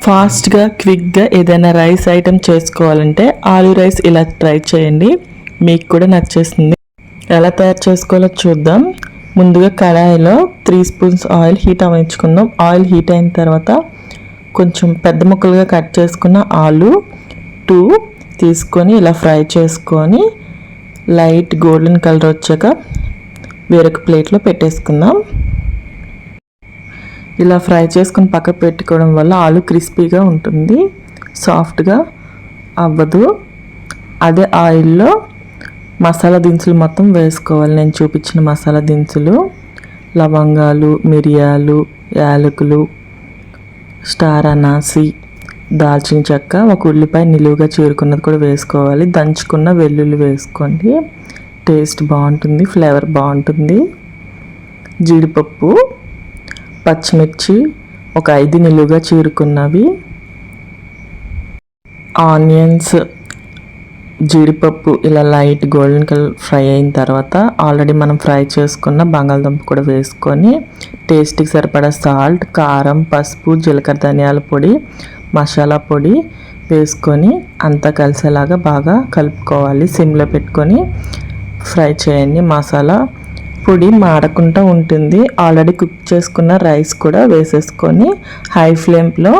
ఫాస్ట్గా క్విక్గా ఏదైనా రైస్ ఐటెం చేసుకోవాలంటే ఆలూ రైస్ ఇలా ట్రై చేయండి, మీకు కూడా నచ్చేస్తుంది. ఎలా తయారు చేసుకోవాలో చూద్దాం. ముందుగా కడాయిలో 3 స్పూన్స్ ఆయిల్ హీట్ అవ్వించుకుందాం. ఆయిల్ హీట్ అయిన తర్వాత కొంచెం పెద్ద ముక్కలుగా కట్ చేసుకున్న ఆలు 2 తీసుకొని ఇలా ఫ్రై చేసుకొని లైట్ గోల్డెన్ కలర్ వచ్చాక వేరొక ప్లేట్లో పెట్టేసుకుందాం. ఇలా ఫ్రై చేసుకుని పక్కకు పెట్టుకోవడం వల్ల ఆలు క్రిస్పీగా ఉంటుంది, సాఫ్ట్గా అవ్వదు. అదే ఆయిల్లో మసాలా దినుసులు మొత్తం వేసుకోవాలి. నేను చూపించిన మసాలా దినుసులు లవంగాలు, మిరియాలు, యాలకులు, స్టార్ అనాసి, దాల్చిన చెక్క, ఒక ఉల్లిపాయ నిలువుగా చీరుకున్నది కూడా వేసుకోవాలి. దంచుకున్న వెల్లుల్లి వేసుకోండి, టేస్ట్ బాగుంటుంది, ఫ్లేవర్ బాగుంటుంది. జీడిపప్పు, పచ్చిమిర్చి ఒక 5 నిలువుగా చీరుకున్నవి, ఆనియన్స్, జీడిపప్పు ఇలా లైట్ గోల్డెన్ కలర్ ఫ్రై అయిన తర్వాత ఆల్రెడీ మనం ఫ్రై చేసుకున్న బంగాళదుంప కూడా వేసుకొని టేస్ట్కి సరిపడా సాల్ట్, కారం, పసుపు, జీలకర్ర ధనియాల పొడి, మసాలా పొడి వేసుకొని అంతా కలిసేలాగా బాగా కలుపుకోవాలి. సిమ్లో పెట్టుకొని ఫ్రై చేయండి. మసాలా పొడి మాడకుండా ఉంటుంది. ఆల్రెడీ కుక్ చేసుకున్న రైస్ కూడా వేసేసుకొని హై ఫ్లేమ్లో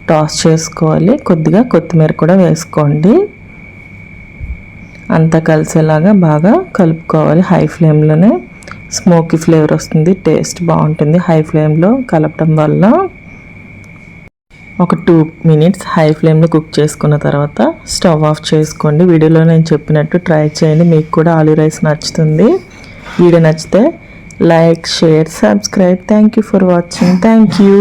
టాస్ చేసుకోవాలి. కొద్దిగా కొత్తిమీర కూడా వేసుకోండి. అంతా కలిసేలాగా బాగా కలుపుకోవాలి. హై ఫ్లేమ్లోనే స్మోకీ ఫ్లేవర్ వస్తుంది, టేస్ట్ బాగుంటుంది హై ఫ్లేమ్లో కలపడం వల్ల. ఒక 2 మినిట్స్ హై ఫ్లేమ్లో కుక్ చేసుకున్న తర్వాత స్టవ్ ఆఫ్ చేసుకోండి. వీడియోలో నేను చెప్పినట్టు ట్రై చేయండి, మీకు కూడా ఆలూ రైస్ నచ్చుతుంది. వీడియో నచ్చితే like, share, subscribe. Thank you for watching. Thank you.